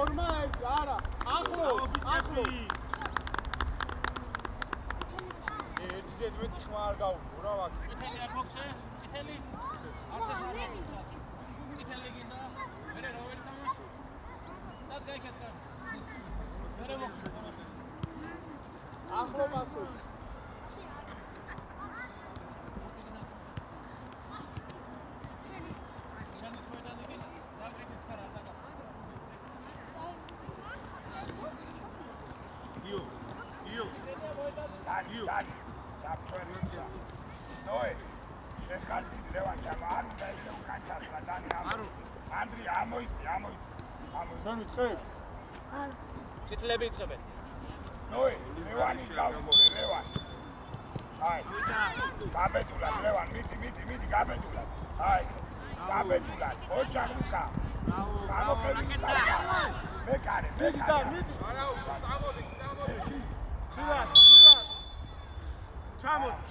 ფორმაები არა ახლო ერთი ზედმეტი ხმა არ გაუგო რა ვაკი წითელი არ მოხსე წითელი არ წითელი გინდა მერე როველი თამა და გაიქეთა მერე მოხსე ახლო მასო წითლები იწყებენ. ნოე, ლევანი გავგორე, ლევანი. აი, გაბედულად, ლევან, მიდი, გაბედულად. აი, გაბედულად, ოჯახ უკა. გამოფერი. მეკარე. მიდი. არა, წამოდი. ხილად.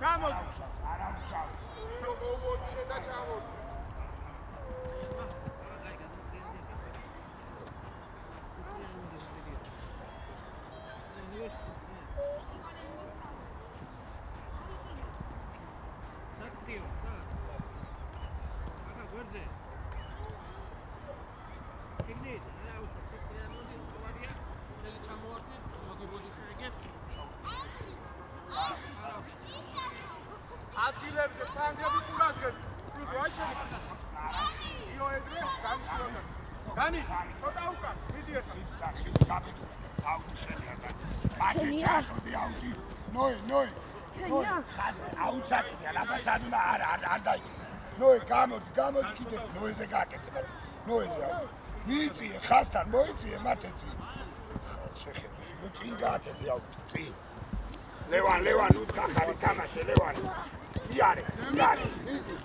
ჩამოდი. არა უშავ. მოვოჩე და ჩამოდი. ადგილებზე ტანგები ყურადღებით. კრუტო აი შემოდი. იო ეგრე გამიშროდა. დანი, ცოტა უკან. მიდი ახლა. მიდი, გაბედულად. აუდი შენია და. მათე ჩაკოდი აუდი. ნოე. აუცაკი ალაბასადუნა არ დაიჭი. ნოე გამოდი კიდე ნოეზე გააკეთე. ნოეზე. მიიწიე ხასთან მოიწიე მათეცი. შეხედე, ნუ წინ გააკეთე აუდი. წინ. ლევან, ნუ გახარი თამაშე ლევან. იარე.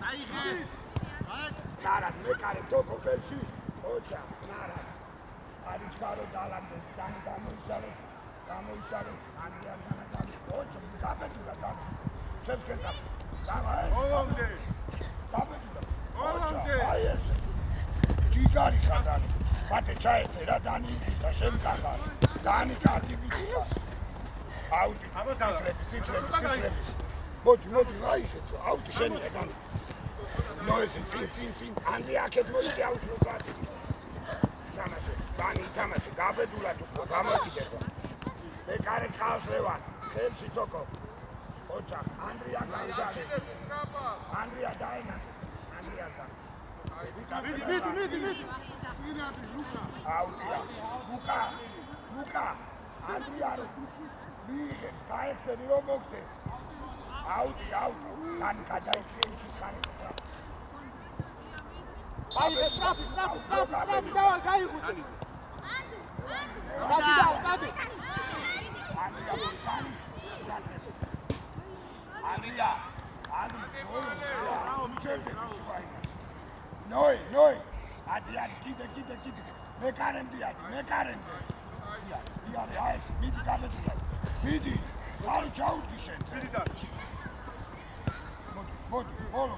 აიღე. ნარა, მეკარე თოკო ფელში. ოჯა, ნარა. არიჩკარო დალამდე, დანი გამოიშალე. ანდრიან განაგამი. ოჯა, გაბედულა დამ. შევსკეთა. ოლომდე. გაბედულა. ოლომდე. აი ეს. ჯიგარი ხადანი. მათე ჩაეთე რა დანი და შენ გახარ. დანი კარგი ვიჭია. აუდი. წითლები. მოდი, აიხეთ. აუდი შენია დანი. ნოეზე წინ. ანდრია აქეთ მოიწი აუდი უკაცი. თამაში, გაბედულად უკვე გამოკიდეთ. მეკარე ყავს ლევან, ხელში თოკო. ოჯახ, ანდრია გავჟალე. ანდრია დაენახე. მიდი. წინადი ლუკა. აუდია. ლუკა. ანდრია მიიღე, გაიხსენი რომ მოგცეს. აუდი. თან გადაიწიე იქითხანეს ხა. აიღე სტრაფი, დავალ გაიღუდი. გადი. ანდრია. ნოე. ადი, კიდე. მეკარემდი. იარე, აი ეს, მიდი გაბედულად. მიდი. არი ჩაუდგი შენ. მიდი და. მოდი, ბოლო.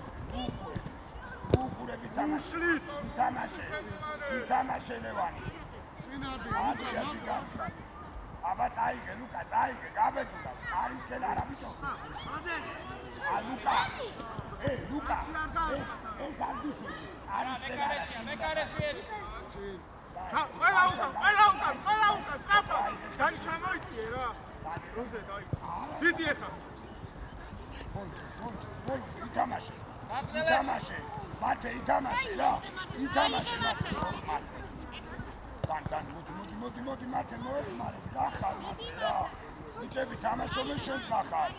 უყურები თამაშე ლევანი. წინადი. აბა წაიგე, ლუკა, გაბედულად. არის კელა რა ბიჭო. ლუკა. ეს არ გიშლის. არის კელა. მეკარეს მიეც. ყველა უკან, სტრაფა. დანი ჩამოიწიე რა. როზე დაიწი. მიდი ახლა. მოი, ითამაშე. მათე ითამაშე რა. მათე. თან, მოდი, მათე მოეხმარე. გახარ მათე რა. ბიჭები თამაშობენ შენ გახარ.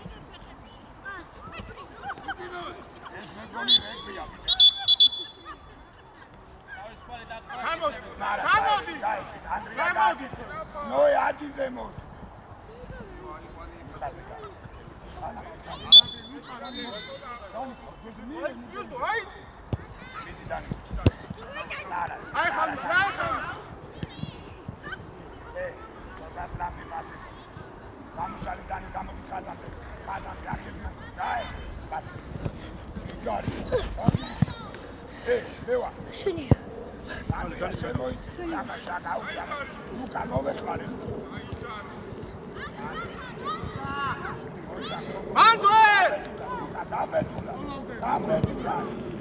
ეს მეგონი რეგბია ბიჭები. ჩამოდი. ნოე ადიზე მოდი. აი ხალ. დასრაფი მასე. გამიშალი დანი გამოდი ხაზამდე აქეთ და ეს გასწი. გარი. ლევა. შენია. Andrea შემოიწი, თამაშა გაუგზავნა. ლუკა მოვეხმარე. მანდვე! ლუკა დამედულა.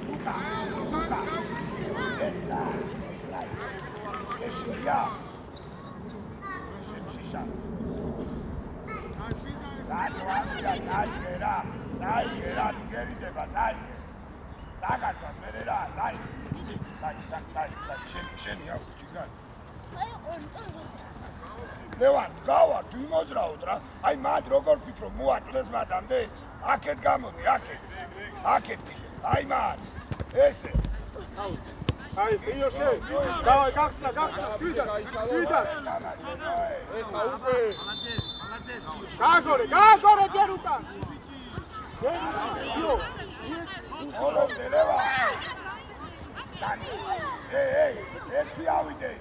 ლუკა. ეშია. შეშიშა. წაიგერა, ნიგერიდება, წაიგე. წაგართვას მერე რა, წაიგე. შენი აქვს ჯიგარი. ლევან, გავარ, თუ იმოძრაოდ რა. აი მათ როგორ ფიქრო, მოაკლეს მათამდე. აქეთ გამოდი, აქეთ კიდე. აი მათ. ესე. აი, იოშე. დავაი, გახსნა, შვიდა. ეხა უკვე. გააგორე ჯერ უკან. ოლოვდე ლევან. ეი, ერთი ავიდე.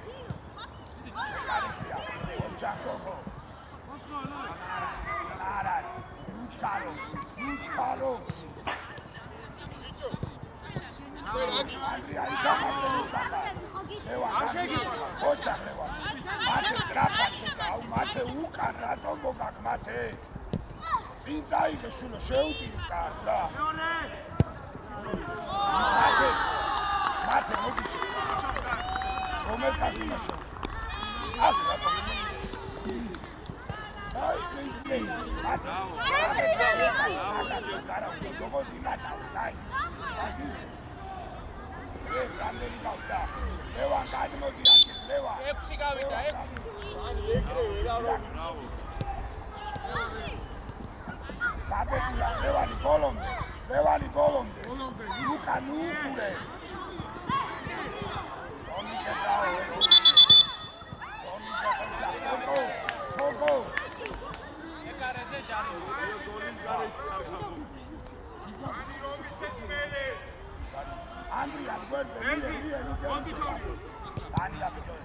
გარესია, ოჯახო. არა, ლუჩკარო. Andrea, ლევან, ოჯახ ლევან. მათე ტრაფიკი გაუ, მათე უკან რატომ მოგაკ მათე? წინ წაიგე შულო, შეუტიე კარს რა. მათე მოგიშო. რომელ კაციმაშო? აქ რატომ? წაიგე ისე. მათე. როგორი მათა, წაიგე. რამდენი გავიდა? ლევან, გადმოდი აქ, ლევან. 6 გავიდა, 6. ეგრე რა რო. გაბედია, ლევანი ბოლომდე. ლუკა ნუხურე. გოგო. ეკარეზე ჯარი. Andrea, guarda, via. Dani, abito.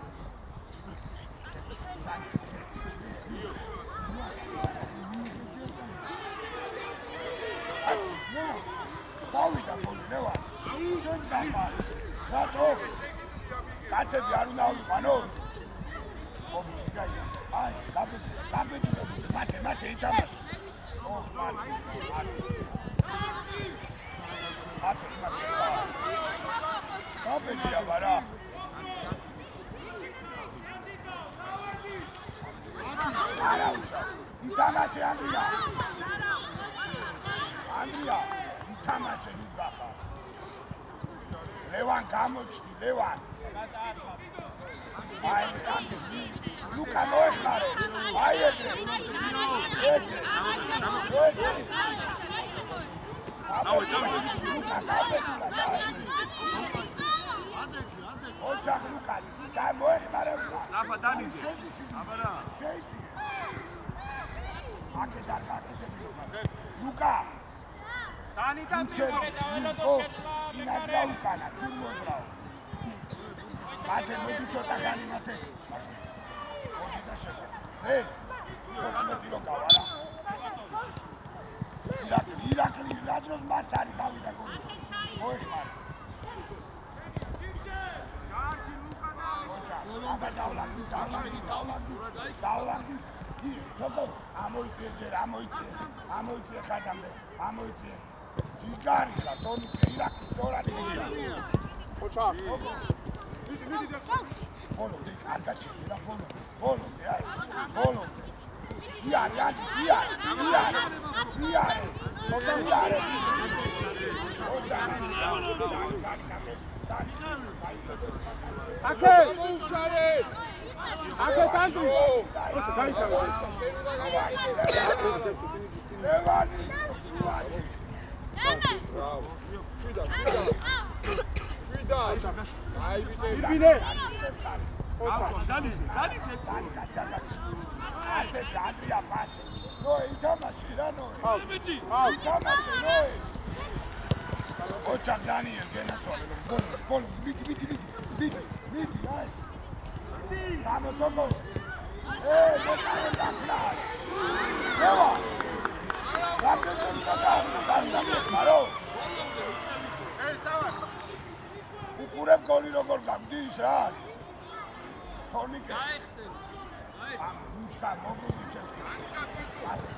Davida, Leva. Rato. Კაცები არ უნდა ვიყანო. აი, გაბედი, მათე ითამაშა. ოხ, მათე. გაბედია ბარა. არა უშა. ითამაშე ანდრია. ითამაშე ნუგახა. ლევან გამოჩდი, ლევან. აი, ლუკა მოეხმარე. აი ეგრე. ესე. ოჯახ ლუკა, გამოეხმარე. აფა დანიზე. აბარა. აქეთ ლუკა. დანი და წინადრა უკანა, ცურმოძრაო. მათე მოდი ცოტა ხანი მათე. მოდი და შევა. მოდი რომ გავარა. ირაკლი რადროს მასარი გავიდა გოლი. მოეხმარა. აბა დავლანდი. თოკო, ამოიწე ჯერ, ამოიწე ხაზამდე, ამოიწე. ჯიგარი და ტონიკე ირაკლი თორადი. ოჩა. მიდი და ბოლომდე არ გაჩერდა და ბოლომდე აი ბოლომდე. იარი. აკე უშარე. აკე კანტი. გაიშალე. ლევანი. შვიდა. აი ვიდე. დანიზე. ასე დაძია პასი. ნო, ითამაშე რა ნო. მიდი. ითამაშე ნო. ოჩა დანიელ გენაცვალე ბოლო მიდი აი. გამოდო. მოკარდა. ევა. რამდენი და სამდამი მარო. უყურებ გოლი როგორ გაგდის რა არის? თორნიკე. გაიხსენ. ამ უჩქა მოგული ჩემს. ასე.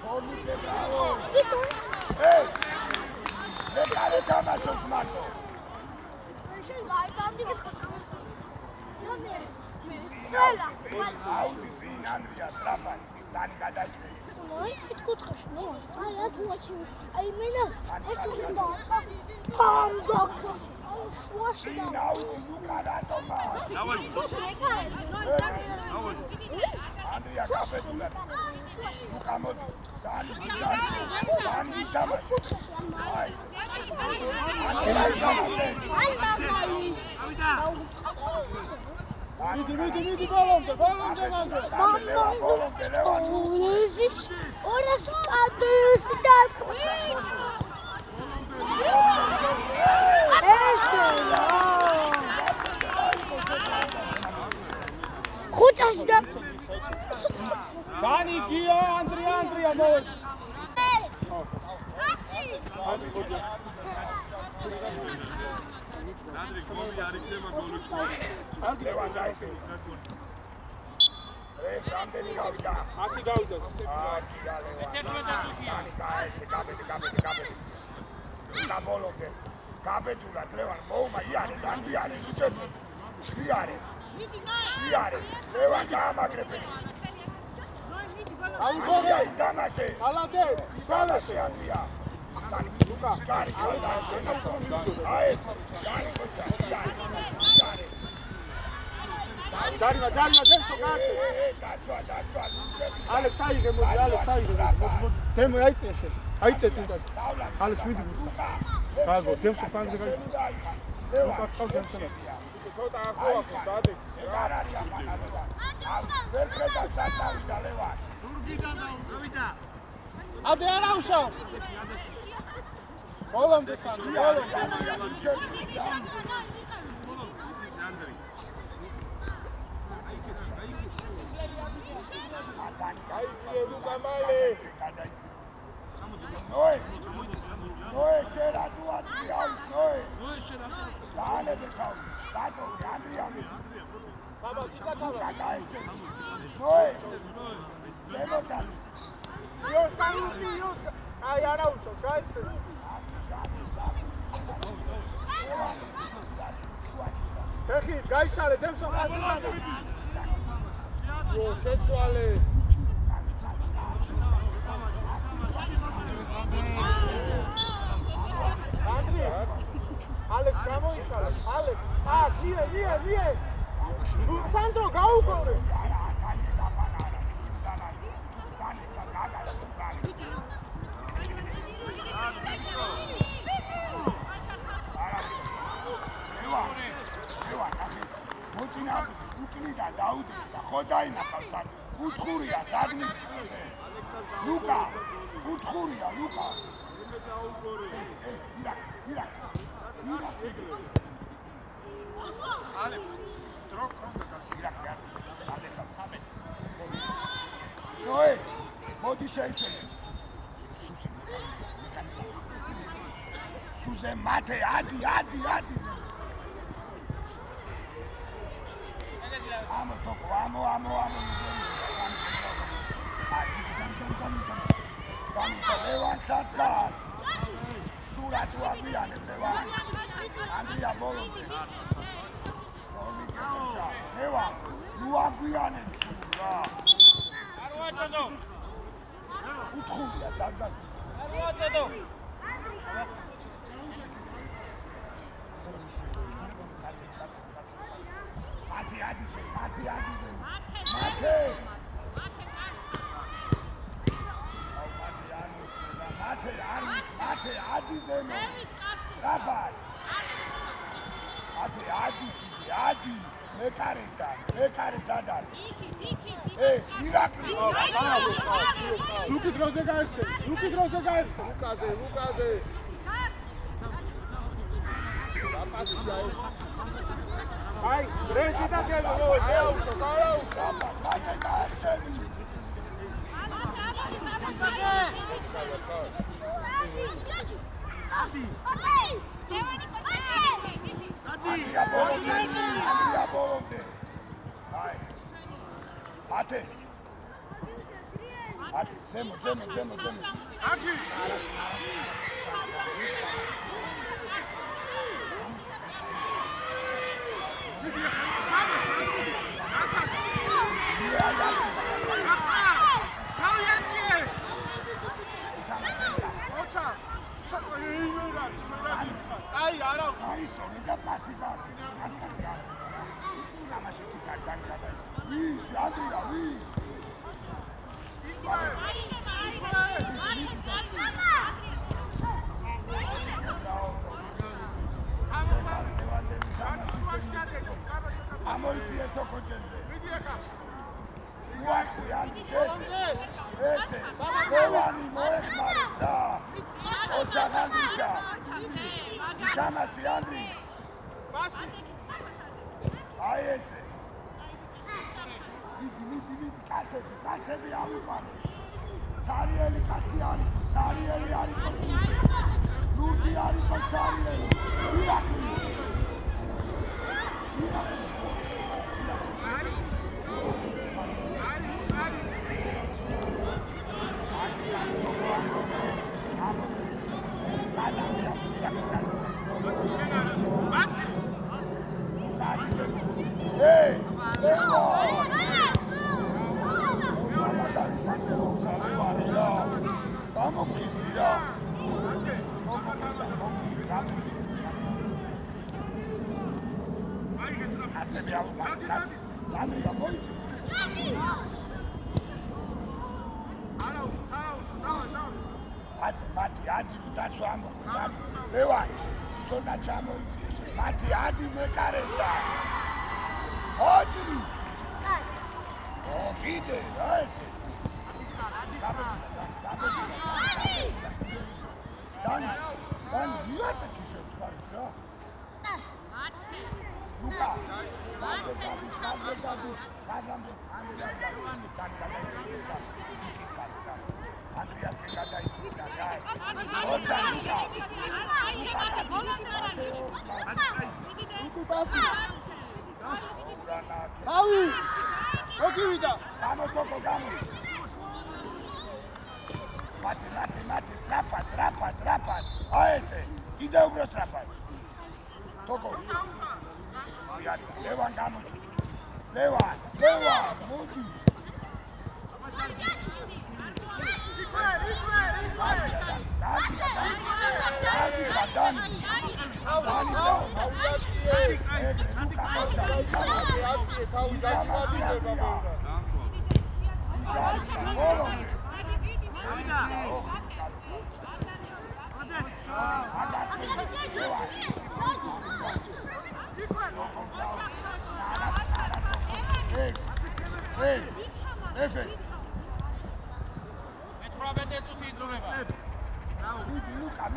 თორნიკე ბრავო. მე კარე თამაშობს მარტო. შენ გაიგავდი ეს ხოჭო. ნელა. აუდი სინანდრია ტრაპანი. დანი გადაიწე. აი, კუთხეში ნო. აი, ათუაჩი. აი, მენა. ეს უნდა. პამდაკ. აი, შუაში და. აუდი ლუკა რატომა? დავაი. ანდრია გაბედულა. ლუკა მოდი. დანი თამაში. აი. მიდი ბოლომდე მანდე. Ულიზის ორას კადრს დაკვირ. ხუთას და დანი გიო ანდრია მოდი. ასი. სანდრი გოლი არ იქნება გოლი. ლევან დაიწყო. რამდენი გავიდა? 10 გავიდა. გაბედულად ლევან მოუმა იარე დანიარე უჩები იარე ლევან გაამაგრებელი აუგორე იტამაშე ალადე ანდრია ლუკა კარი აეს კარი კოჩა იარე დარიმა დემსო კარტე დაცვა ალექს აიღე მოდი ალექს დემო აიწე წინდად ალექს მიდი გაგო დემსო პანზე გაი ლუკა ყავს დემსო ცოტა ახლა დადი არ არის ამანა ვერ ხედა საწავიდა ლევან ზურგიდან დავიდა. ადე არა უშავ ბოლომდე სანდრი ბოლომდე სანდრი. აიწე ლუკა მალე ნოე შერადუატი აქვს ნოე დაანებე თავი დადო ანდრიამი ბაბა კიკათავა გადაეცე ნოე ზემოთან იოს კანუკი იოს აი არა უშო გაიწე ფეხი გაიშალე დემსო ყაზზე ო შეცვალე ანდრია ალექს გამოიშალა ალექს ნიე სანდრო გაუგორე უკნიდა დაუდი და ხო დაინახავს სად კუთხურია სადმი ლუკა კუთხურია ლუკა ალექს დროკ ხონდა გასული. ნოე მოდი შეიცვალე სუზე მათე ადი ამო თოქო ამო ლევან სათხარ სურათი ვაგვიანებ ლევან ანდრია ბოლომდე ლევან ნუ აგვიანებ სურა არ ვაწოდო უთხურია საგან არ ვაწოდო მათე ადიზემო რაბარ ადი მეკარეს დადარ ირაკლი ლუკის როზე გაიხსე ლუკაზე აი რეზი და გელო შეაუშო მათე გაიხსენი Άντρια Μπόλοντε. Πάτε. Ζέμο. Άκη! აი არა აი სწორი და პასი გასი. ამაში კიტაკი. ვის ანდრია ვის? ამოიწია თო კოჭენზე. მიდი ახლა. უახი ანდრია ესე. ბოლანი მოეხმარეთ რა. ოჩაღანდიშა. თამაში ანდრი. პასი. აი ესე. მიდი კაცები ავიყვანე. ცარიელი კაცი არის, ცარიელი არის. ლურჯი არის ცარიელი. ირაკლი. Hey! Mati mekaresta. Adi. Oh, bide, ese. Dani, niye takışıyor çıkarıyor? Luka. Kazandı. Andreas Pegadayı. აუ მოგივიდა გამო მათი ტრაპად აი ესე კიდე უფრო ტრაპად თოკო ლევან გამოჩი ლევან მოდი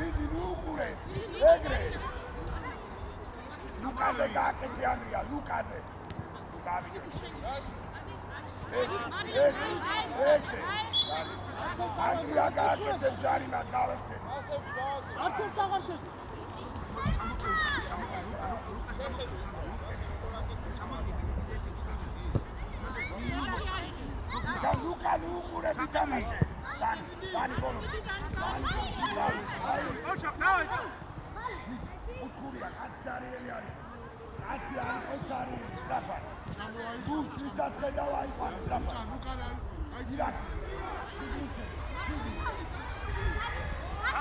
მიდი ნუყურე ეგრე ლუკაზე გააკეთე ანდრია ლუკაზე ესე ანდრია გააკეთე ჯარიმას გავეხსე არცერთ აღარ შედი ლუკა ნუყურე ვიტამაშე Dani bolu. Oçak ne oldu? Utkuria, atsariyeli არის. Აცი არის ოცარიელი, სწრაფა. თუ თვისაც ხედავა იყვანე, სწრაფა. ირაკ.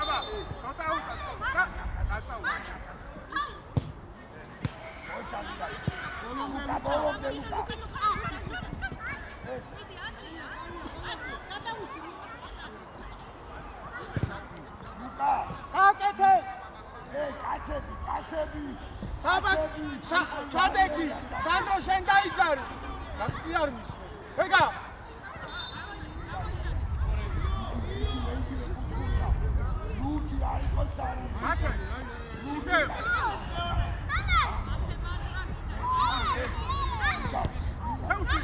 აბა, ცოტა უკაცო. საწაულა. ოჩაკი. ბოლომდე ლუკა. ეს კაკეთე კაცები ჩადექი სანდრო შენ დაიძარი ნახტი არ მისმე ეგა ლუჯი არის ხოსარი მათე ისე საუში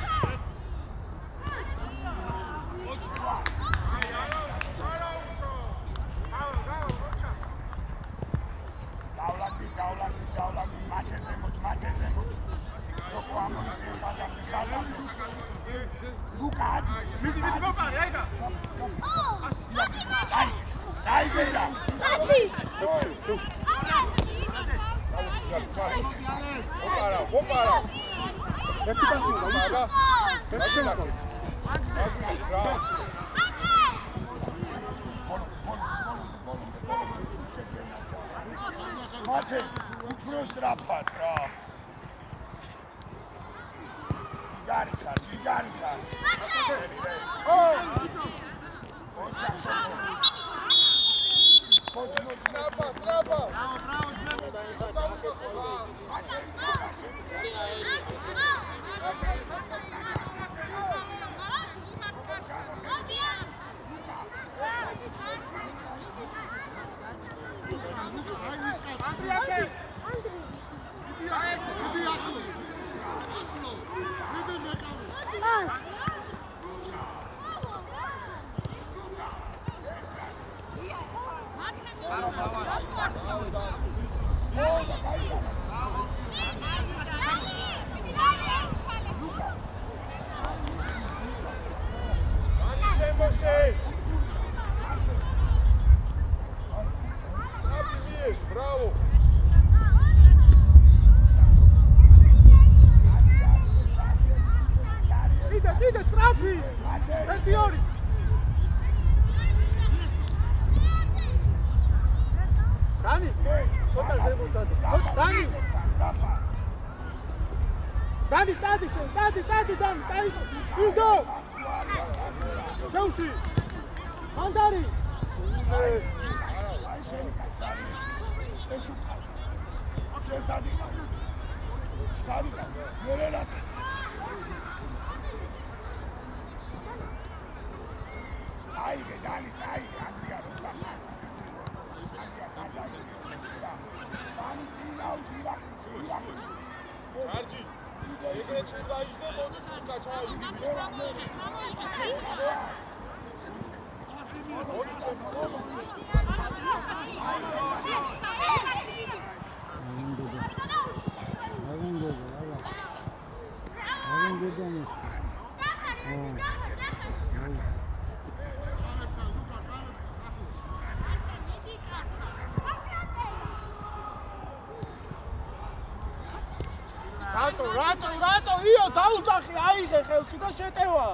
მიდი მოპარე აიგა დაიგერა ასი ოპარა ერთი პასი უნდა ოპარა ერთი უნდა მათე უფრო სწრაფად რა გარიქა Bravo! კიდე სწრაფი ერთი ორი დანი ცოტა ზემოთ დანი დადი ვიდო შეუში მანდარი აი შენი კაცარი ეს უკავ შესადი სადი მერელა აი დანი ანდრია როცა მასა ანდრია გადაი დანი ძინაუჯირა Arji, ეგრე ჩიდაიჯდა მოდი კაჩაი. რატო იო დაუძახი აიღე ხელში და შეტევა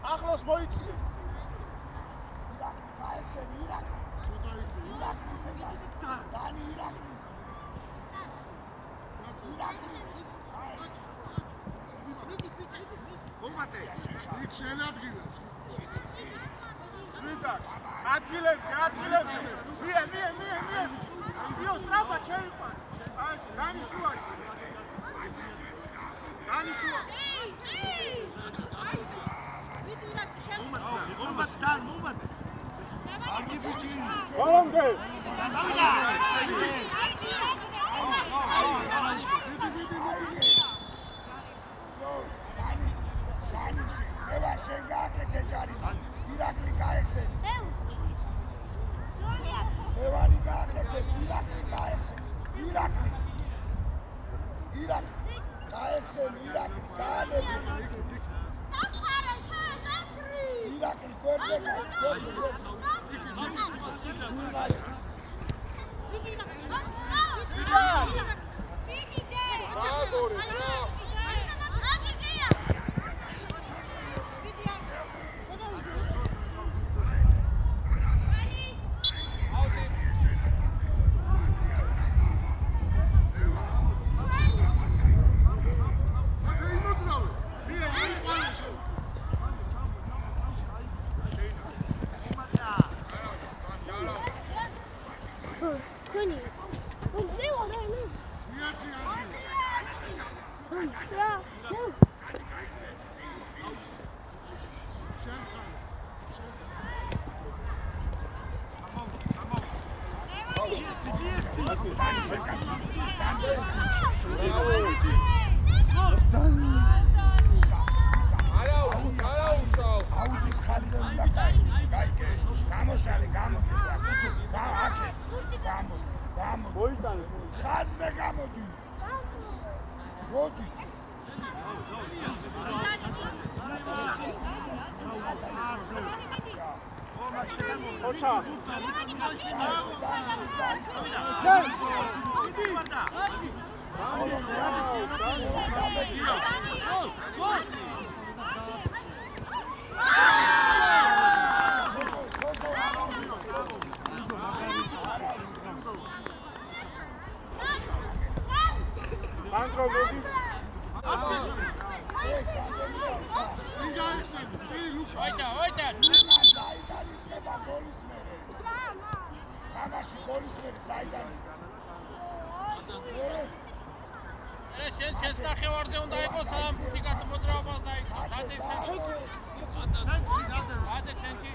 ახლოს მოიწიე მომატე იქ შენადგინეს შვიდა ადგილებზე მie იო სწრაფად შეიყვან აი ეს დანიშუა მომატე არგიბიჩი ვარონგე Ირაკლი ირაკლი გვერდზე აუდის ხაზზე უნდა გაიგე გამოშალე მოიტანე ხაზზე გამოდი მოდი ოჩა Andro მოდი ოიტა შენ ნახევარზე უნდა იყოს ამ ფიგათ მოძრაობას დაიწყო. დადი ცენტრი.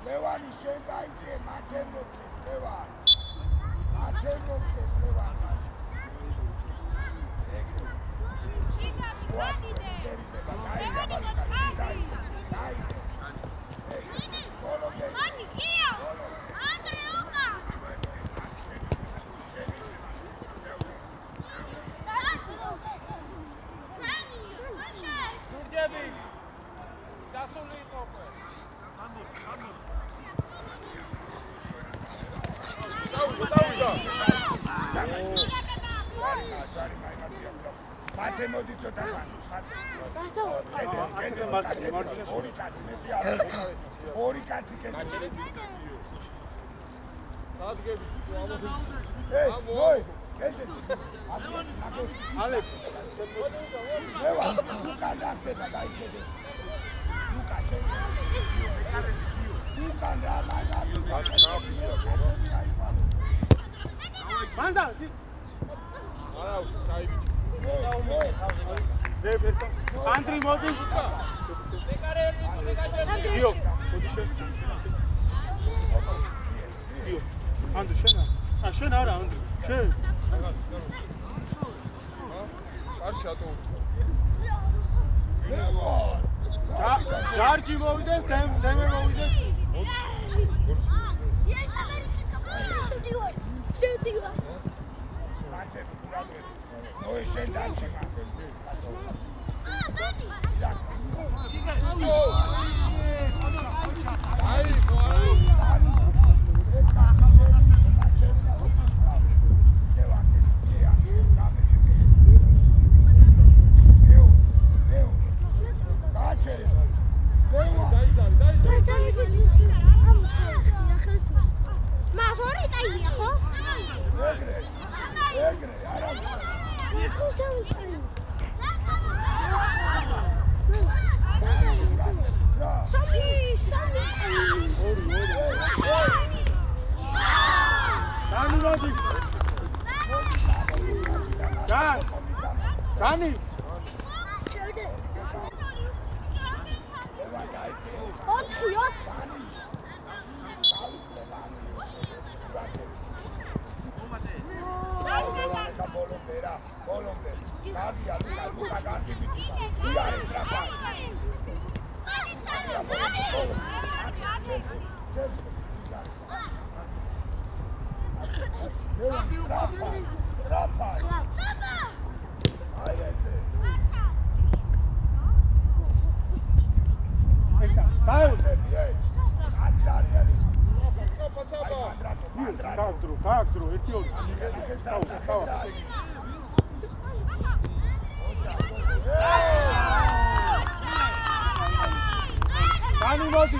ლევანი შენ დაიწყე მათემოქცეს ლევანი. მათემოქცეს ლევანი. მათემოდი ცოტა ორი კაცი კეთილი სადგები მოი კეთილი ალეკ ლევა ლუკა დახტება დაიხედე ლუკა შენ ლუკა რამაგარი მანდა არა უშ საიბი Andri მოდი დიო მოდი შენ დიო ანდრი შენ შენ არა ანდრი შენ კარში ატო ჯარჯი მოვიდეს დემე მოვიდეს შევდივარ მაცები ბრატე ნოე შენ დაჩიმა Dani! Faul. Pacaba. Factru, ერთი ორი. Faul. Dani მოდი.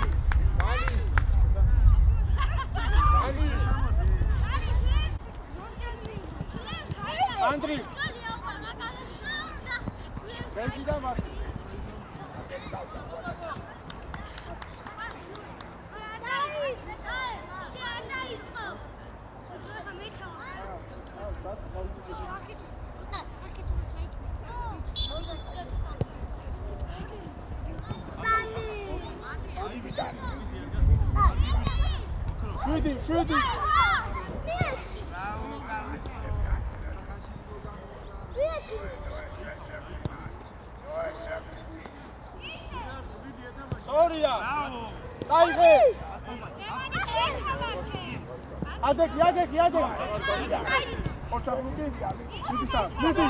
Andri. Benji და მას. შვიდი. Sorry. Დაიღე. ადექი. ოჩაბლუკი. მიდი.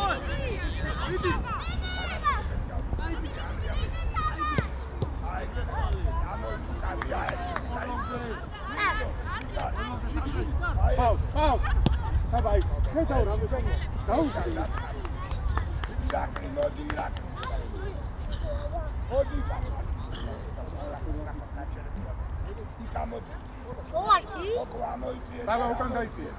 Πάω. Давай. Ქეთა რამოსანი. დაუშვი. მოდი. ოღარდი? დავა უკან დაიწია.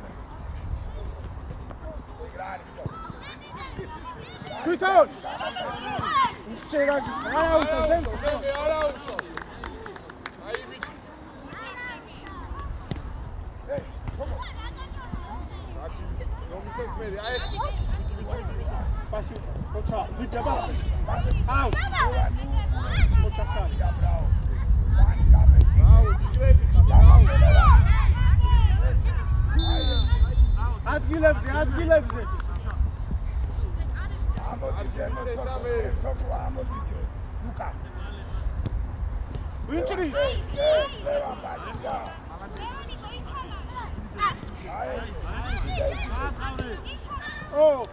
თვითონ. შეიძლება არაუშო. აი ბიჭი. ნომისმერი, აი პასი. ოჩა, ვიდება. აუ. ოჩა ხარი. ადგილებზე. ამოდიჯე. ლუკა. ვინჭრი. ო.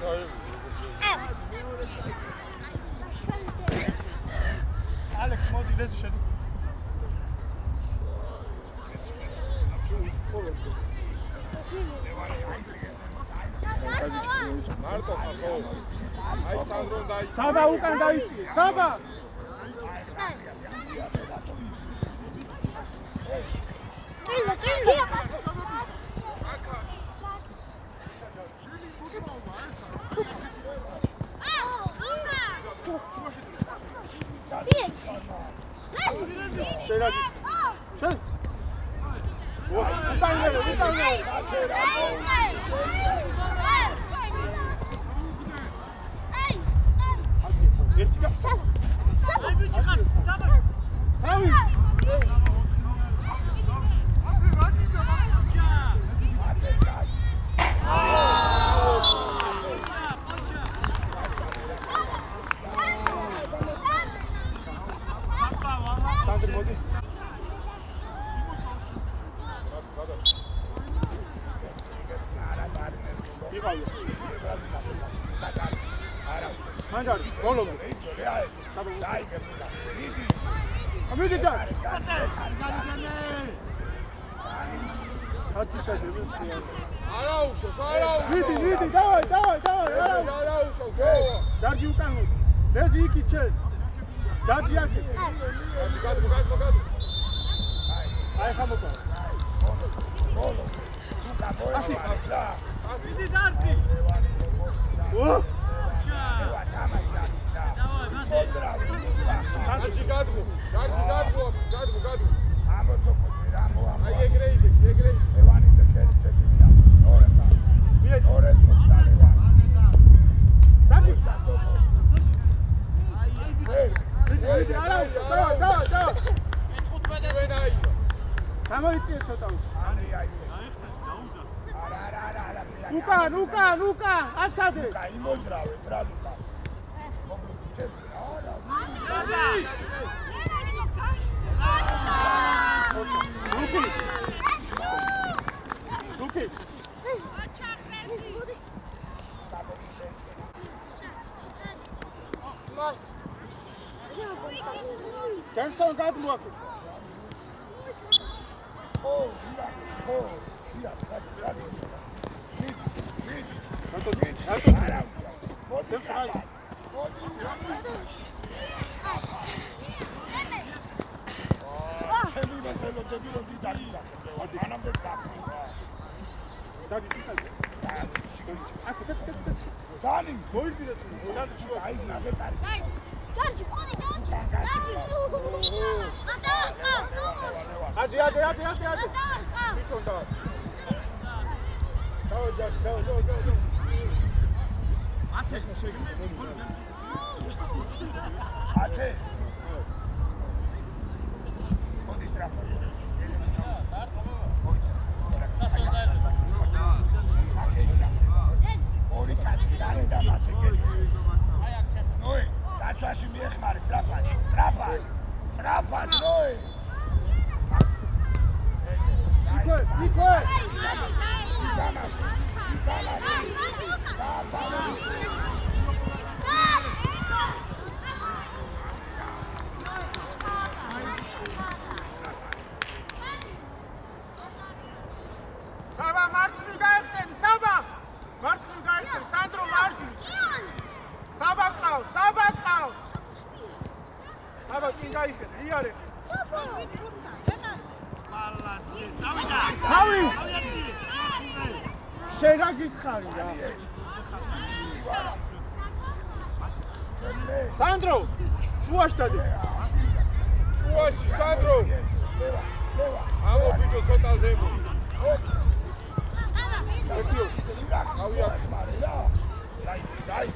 ლუკა. ალექს მოდი ლეზი შედი. მარტო ხახო. აი სანდრონ დაი. საბა უკან დაიწია. საბა. კილი. შერადი. შენ. ვიტანე. ერთი გა. აი ბიჭი ხარ, დავა. სავი. მოდი. იყავი. მანდარი, ბოლო. ამიდი და. არაუშო. მიდი, დავай. არაუშო. გო. დარგი უკან. ლეზი იქი ჩე. დარგი აქ. გადმო. აი ხამოკა. ბოლო. ლუკა ბოლო. მიდი დარგი. ო. დარგი გადმო. ამოწოყო რამო. აი ეგრე. ევანი და შეერთებია. ორე წალევა. დარგი. მიდი, დავა. ვენაი. გამოიწია ცოტა. აი ესე. არა. უკან, აცადე. კაი მოძრავეთ რა ლუკა. მოგრუჩები. Suki. Mas. Temson გადმოაქვს. Dani, მოიძინეთ, აი ნახე კაცი. ჯორჯი, ხოდი და. ადი. მიწონ და. დაო. ათე. ხოდი სტრაფა. ორი კაცი დანი და მათე გელი. ნოე, დაცვაში მიეხმარი სტრაფად. ნოე. იქო. საბა მარცხნივ გაიხსენი, საბა სანდრო მარჯვნივ. საბა ყავს. საბა წინ გაიხსენე, იარეთ. თავი. შენ რა გითხარი რა? სანდრო, შუაში დადი. შუაში სანდრო. ამო ბიჭო ცოტა ზემო. ეთიო. ავია მარე რა. დაი.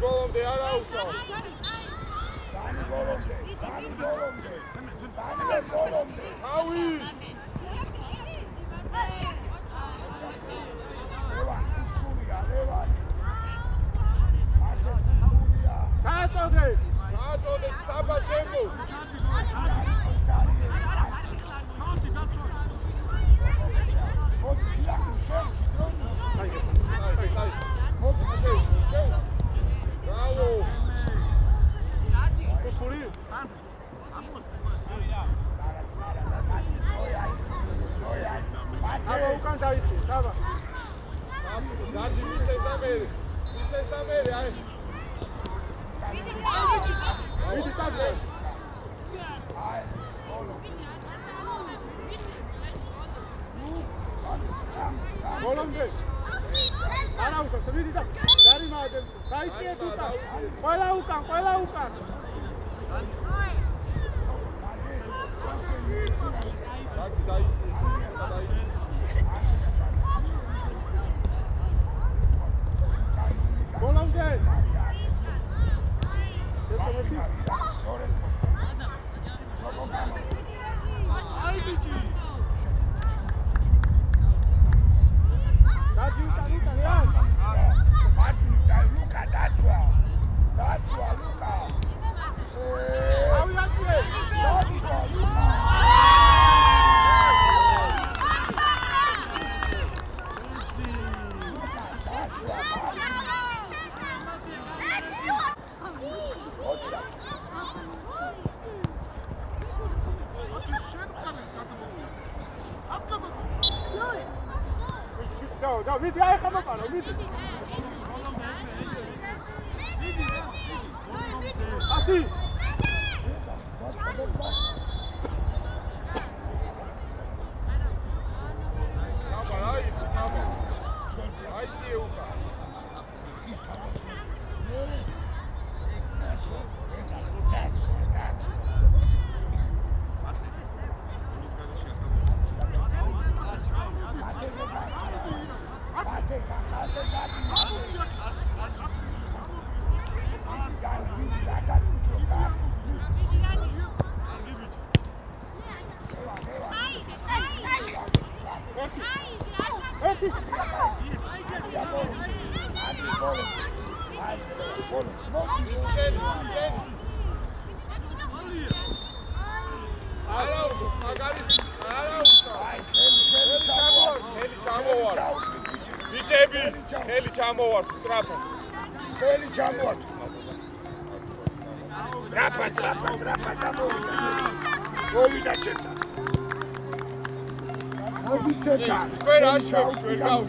ბოლომდე არ აუხსავ. დანი ბოლომდე. ავი. გააწოდე საბა შემო. Bravo! აბა უკან დაიწი, საბა. დადი მიწესამერი, აი. მიდი კადრე. ბოლომდე. არა უშავს, მიდი და დარი მაადემ. დაიწიეთ უკან. ყველა უკან. დაიწი. ბოლომდე. აი ბიჭი. დადი უკან რა? მარჯვნივ და ლუკა დაცვა. ლუკა. ავი ატიე. და მიდი აი ხამოყარო, მიდი. ასი. ხელი ჩამოვარ წრაფა ხელი ჩამოვართ ძრაფა გამოვიდა მოვიდა ჩემთან მოდი ჩემთან ჩვენ არ შევით ვერ გავ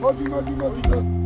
მოდი